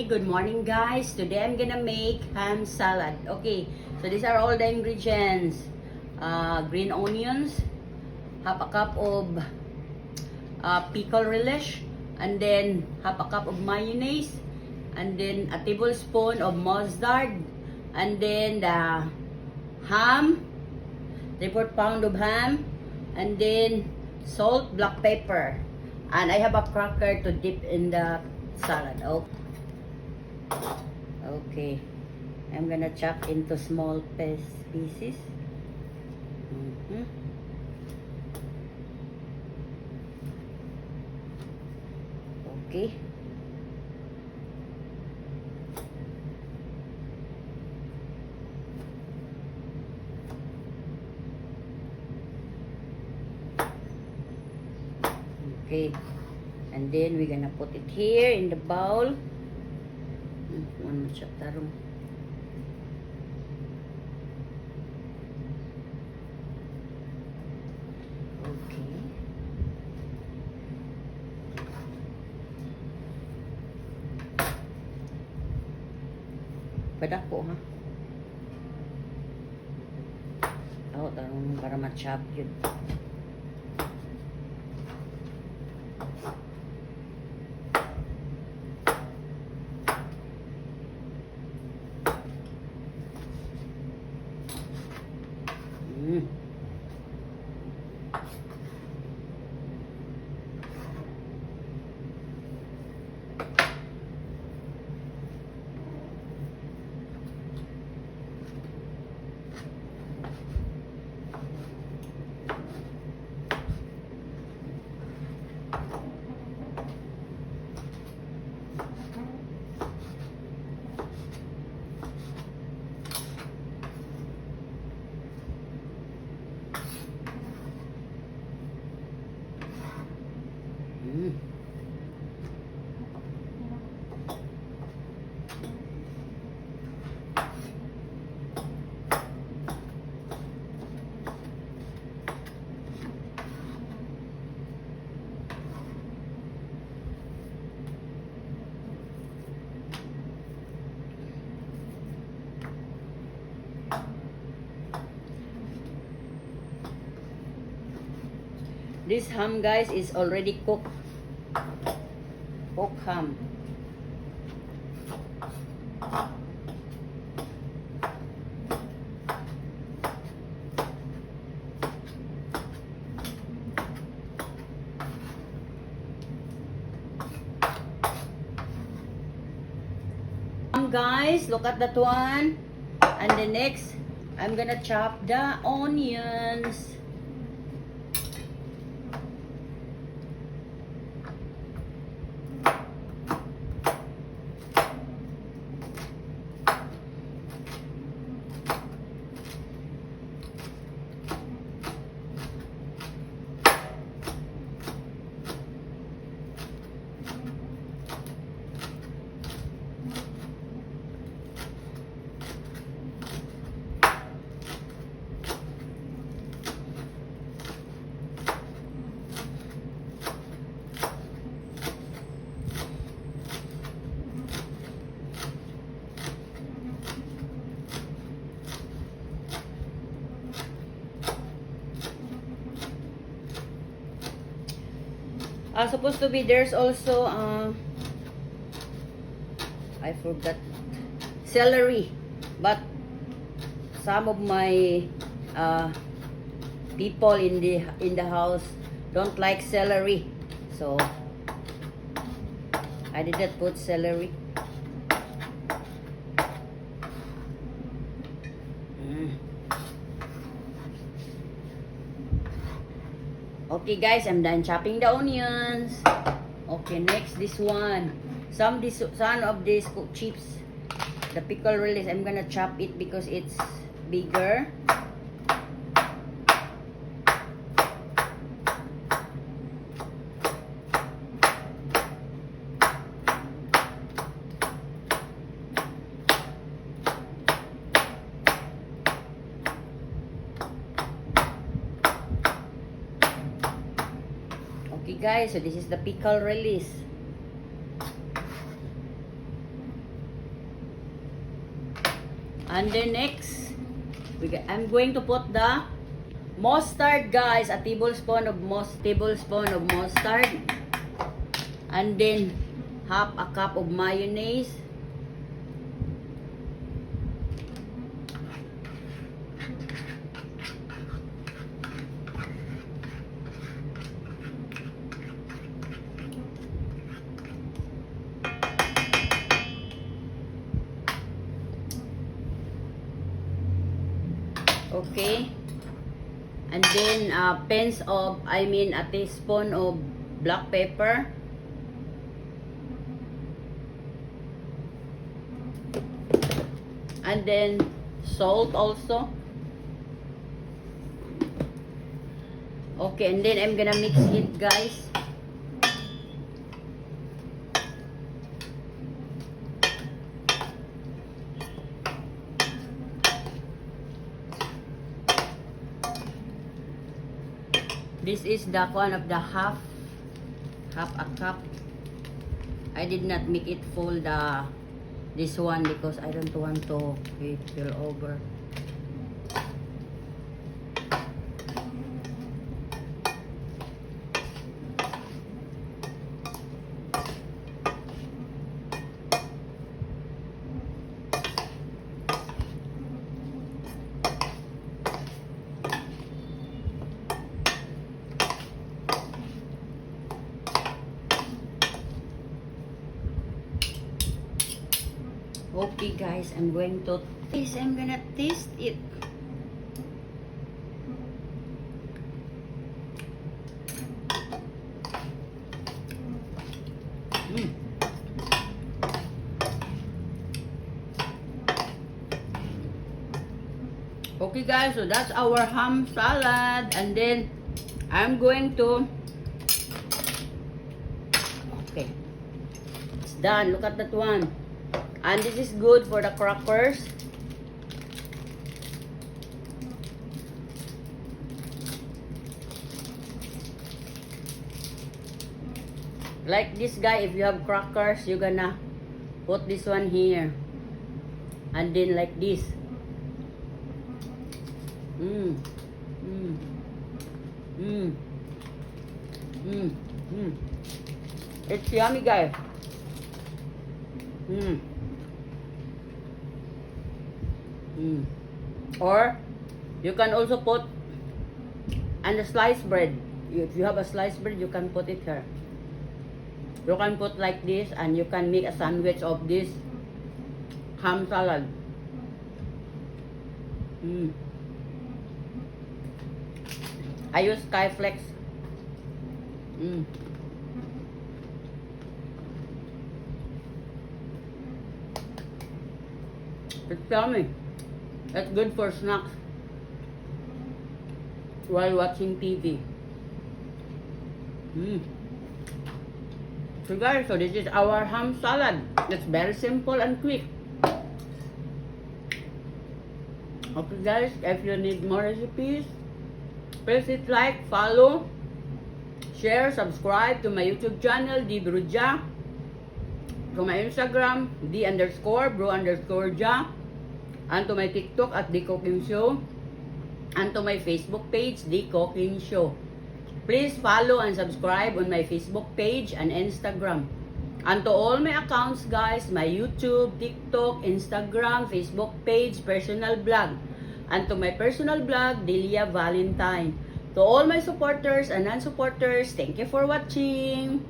good morning guys. Today I'm gonna make ham salad. Okay, so these are all the ingredients. Green onions, half a cup of pickle relish, and then half a cup of mayonnaise, and then a tablespoon of mustard, and then the ham, 3/4 pound of ham, and then salt, black pepper, and I have a cracker to dip in the salad. Okay, I'm gonna chop into small pieces. Okay. Okay, and then we're gonna put it here in the bowl. One chop tarong. Okay. Padako ha. Tarong para ma-chop yun. This ham, guys, is already cooked. Cooked ham. Guys, look at that one. And the next, I'm gonna chop the onions. Supposed to be, there's also I forgot, celery, but some of my people in the house don't like celery, so I didn't put celery. Okay guys, I'm done chopping the onions. Okay, next this one. Some of these cooked chips, the pickle relish, I'm gonna chop it because it's bigger. Okay guys, so this is the pickle relish. And then next, I'm going to put the mustard, guys. A tablespoon of mustard. And then half a cup of mayonnaise. Okay. And then a teaspoon of black pepper. And then salt also. Okay, and then I'm gonna mix it, guys. This is the one of the half a cup. I did not make it full this one because I don't want to fill over. Okay, guys, I'm gonna taste it. Okay, guys, so that's our ham salad, and then I'm going to, okay, it's done. Look at that one. And this is good for the crackers. Like this, guy, if you have crackers, you're gonna put this one here. And then like this. It's yummy, guys. Or you can also put and the sliced bread. If you have a sliced bread, you can put it here. You can put like this, and you can make a sandwich of this ham salad. I use Skyflex. It's yummy. It's good for snacks while watching TV. So guys, so this is our ham salad. It's very simple and quick. Okay, guys, if you need more recipes, please hit like, follow, share, subscribe to my YouTube channel, D Bruja. To my Instagram, D_Bro_Ja. And to my TikTok at The Cooking Show. And to my Facebook page, The Cooking Show. Please follow and subscribe on my Facebook page and Instagram. And to all my accounts, guys, my YouTube, TikTok, Instagram, Facebook page, personal blog. And to my personal blog, Delia Valentine. To all my supporters and non-supporters, thank you for watching.